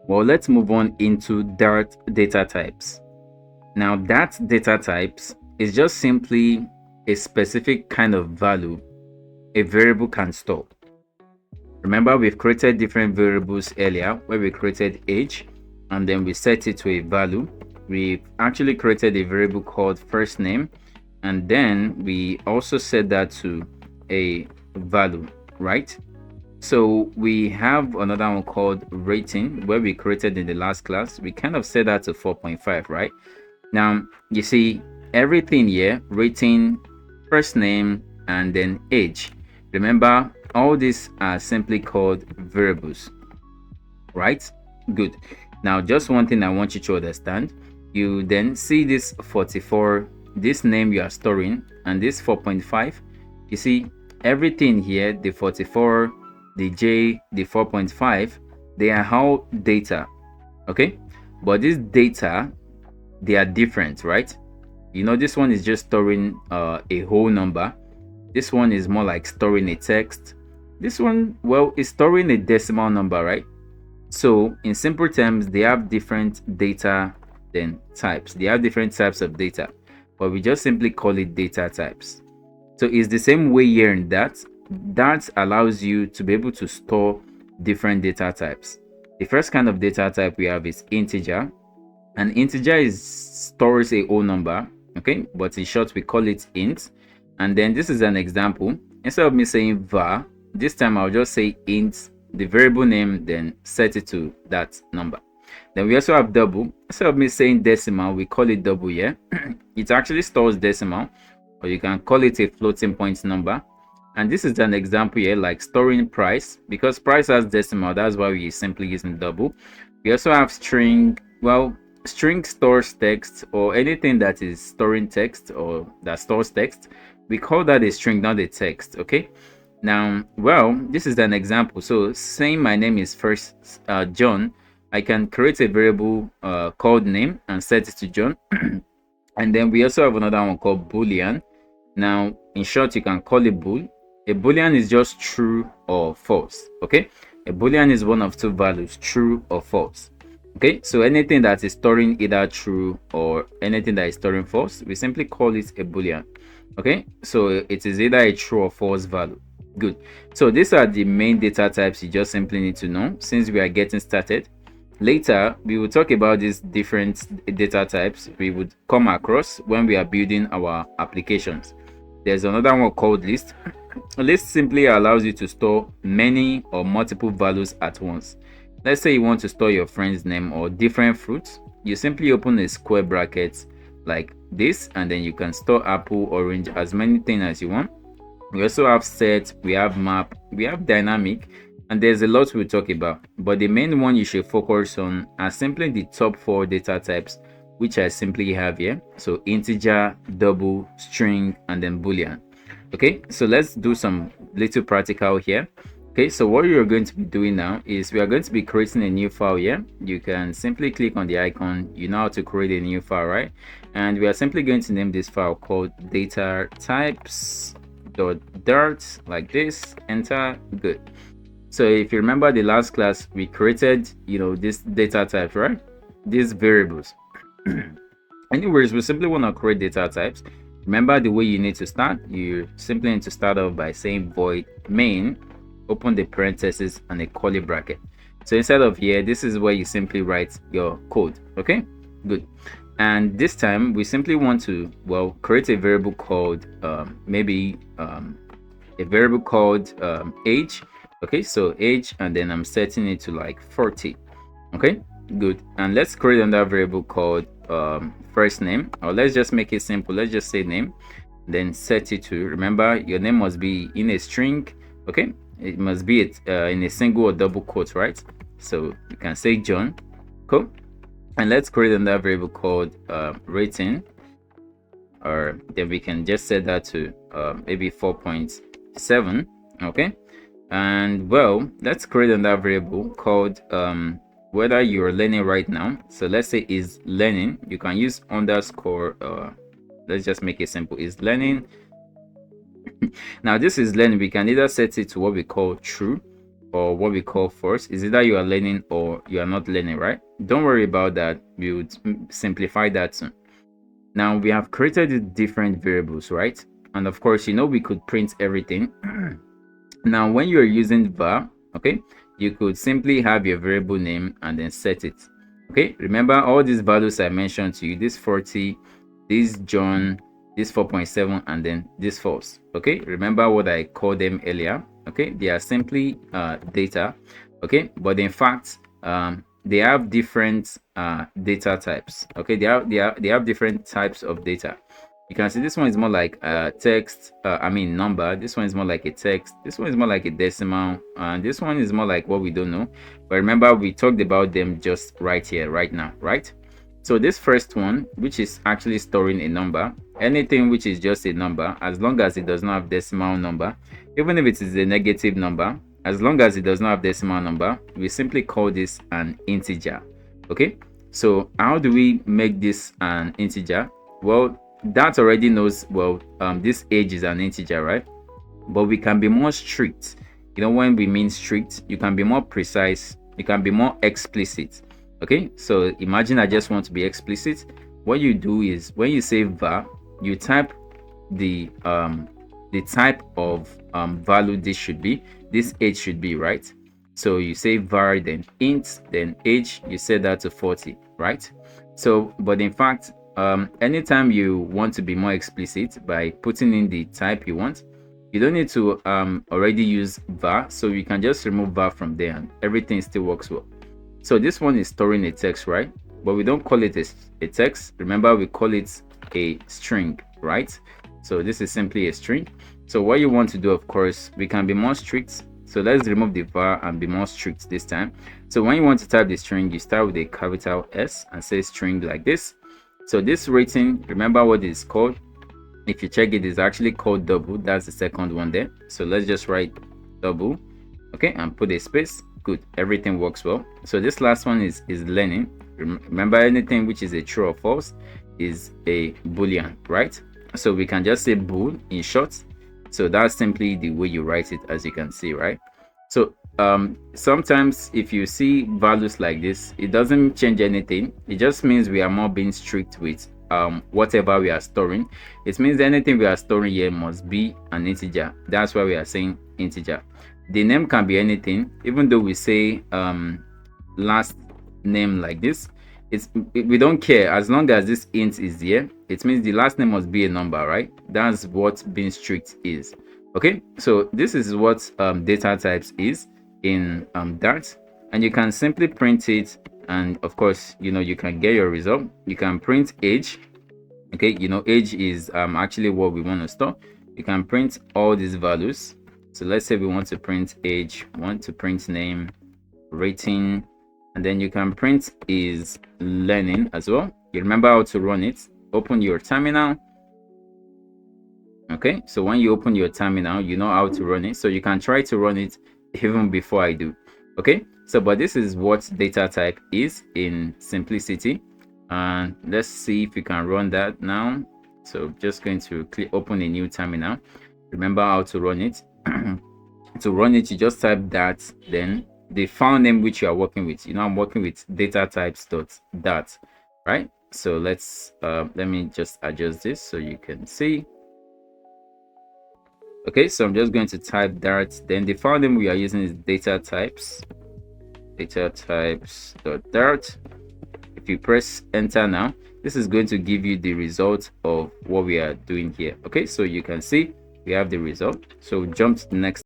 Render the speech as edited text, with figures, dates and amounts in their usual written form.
Well, let's move on into Dart data types. Now, Dart data types is just simply a specific kind of value a variable can store. Remember, we've created different variables earlier where we created age and then we set it to a value. We've actually created a variable called first name, and then we also set that to a value, right? So we have another one called rating where we created in the last class. We kind of set that to 4.5, right? Now you see everything here, rating, first name, and then age. Remember, all these are simply called variables, right? Good. Now, just one thing I want you to understand, you then see this 44, this name you are storing, and this 4.5. You see everything here, the 44, the J, the 4.5, they are all data, okay? But this data, they are different, right? You know, this one is just storing a whole number. This one is more like storing a text. This one, well, is storing a decimal number, right? So in simple terms, they have different data than types. They have different types of data, but we just simply call it data types. So it's the same way here in that. That allows you to be able to store different data types. The first kind of data type we have is integer. An integer is stores a whole number, okay, but in short we call it int. And then this is an example. Instead of me saying var, this time I'll just say int, the variable name, then set it to that number. Then we also have double. Instead of me saying decimal, we call it double here. It actually stores decimal, or you can call it a floating point number. And this is an example here, like storing price. Because price has decimal, that's why we're simply using double. We also have string. Well, string stores text, or anything that is storing text or that stores text. We call that a string, not a text, okay? Now, well, this is an example. So saying my name is first John, I can create a variable called name and set it to John. And then we also have another one called boolean. Now, in short, you can call it bool. A boolean is just true or false, okay? A boolean is one of two values, true or false. Okay, so anything that is storing either true or anything that is storing false, we simply call it a boolean. Okay, so it is either a true or false value. Good. So these are the main data types you just simply need to know since we are getting started. Later, we will talk about these different data types we would come across when we are building our applications. There's another one called list. A list simply allows you to store many or multiple values at once. Let's say you want to store your friend's name or different fruits. You simply open a square bracket like this, and then you can store apple, orange, as many things as you want. We also have set, we have map, we have dynamic, and there's a lot we'll talk about. But the main one you should focus on are simply the top 4 data types, which I simply have here. So integer, double, string, and then boolean. Okay, so let's do some little practical here. Okay, so what you're going to be doing now is we are going to be creating a new file here. You can simply click on the icon. You know how to create a new file, right? And we are simply going to name this file called data types.dart, like this. Enter. Good. So if you remember the last class, we created, this data types, right? These variables. Anyways, we simply want to create data types. Remember the way you need to start. You simply need to start off by saying void main, open the parentheses and a curly bracket. So instead of here, this is where you simply write your code. Okay, good. And this time we simply want to, well, create a variable called a variable called age. Okay, so age, and then I'm setting it to like 40. Okay, good. And let's create another variable called first name, or let's just make it simple. Let's just say name, then set it to, remember your name must be in a string. Okay, it must be in a single or double quote, right? So you can say John. Cool. And let's create another variable called rating, or then we can just set that to maybe 4.7. okay, and well, let's create another variable called whether you're learning right now. So let's say is learning. You can use underscore, let's just make it simple, is learning. Now this is learning. We can either set it to what we call true, or what we call false. Is either you are learning or you are not learning, right? Don't worry about that. We would simplify that soon. Now we have created the different variables, right? And of course, we could print everything. Now when you're using var, okay, you could simply have your variable name and then set it. Okay, remember all these values I mentioned to you, this 40, this John, this 4.7, and then this false. Okay, remember what I called them earlier. Okay, they are simply data. Okay, but in fact they have different data types. Okay, they have different types of data. You can see this one is more like text, number. This one is more like a text. This one is more like a decimal, and this one is more like what we don't know. But remember, we talked about them just right here, right now, right? So this first one, which is actually storing a number, anything which is just a number, as long as it does not have decimal number, even if it is a negative number, as long as it does not have decimal number, we simply call this an integer. Okay, so how do we make this an integer? Well, that already knows, well, this age is an integer, right? But we can be more strict. When we mean strict, you can be more precise, you can be more explicit. Okay, so imagine I just want to be explicit. What you do is when you say var, you type the type of value this should be, this age should be, right? So you say var, then int, then age, you set that to 40, right? So but in fact, anytime you want to be more explicit by putting in the type you want, you don't need to already use var, so you can just remove var from there and everything still works well. So this one is storing a text, right? But we don't call it a text. Remember, we call it a string, right? So this is simply a string. So what you want to do, of course, we can be more strict. So let's remove the var and be more strict this time. So when you want to type the string, you start with a capital S and say string like this. So this rating, remember what it's called? If you check it, is actually called double. That's the second one there. So let's just write double, okay, and put a space. Good, everything works well. So this last one is learning. Remember, anything which is a true or false is a boolean, right? So we can just say bool in short. So that's simply the way you write it, as you can see, right? So sometimes if you see values like this, it doesn't change anything. It just means we are more being strict with whatever we are storing. It means anything we are storing here must be an integer. That's why we are saying integer. The name can be anything, even though we say last name like this. We don't care, as long as this int is here. It means the last name must be a number, right? That's what being strict is. Okay, so this is what data types is in Dart, and you can simply print it, and of course, you can get your result. You can print age. Okay, age is actually what we want to store. You can print all these values. So let's say we want to print age, want to print name, rating, and then you can print is learning as well. You remember how to run it. Open your terminal. Okay, so when you open your terminal, you know how to run it. So you can try to run it even before I do. Okay, so but this is what data type is in simplicity. And let's see if we can run that now. So just going to open a new terminal. Remember how to run it. To run it, you just type that, then the file name which you are working with. I'm working with data types.dat, right? So let's let me just adjust this so you can see. Okay, so I'm just going to type Dart. Then the file name we are using is data types.dart. If you press enter now, this is going to give you the result of what we are doing here. Okay, so you can see we have the result. So jump to the next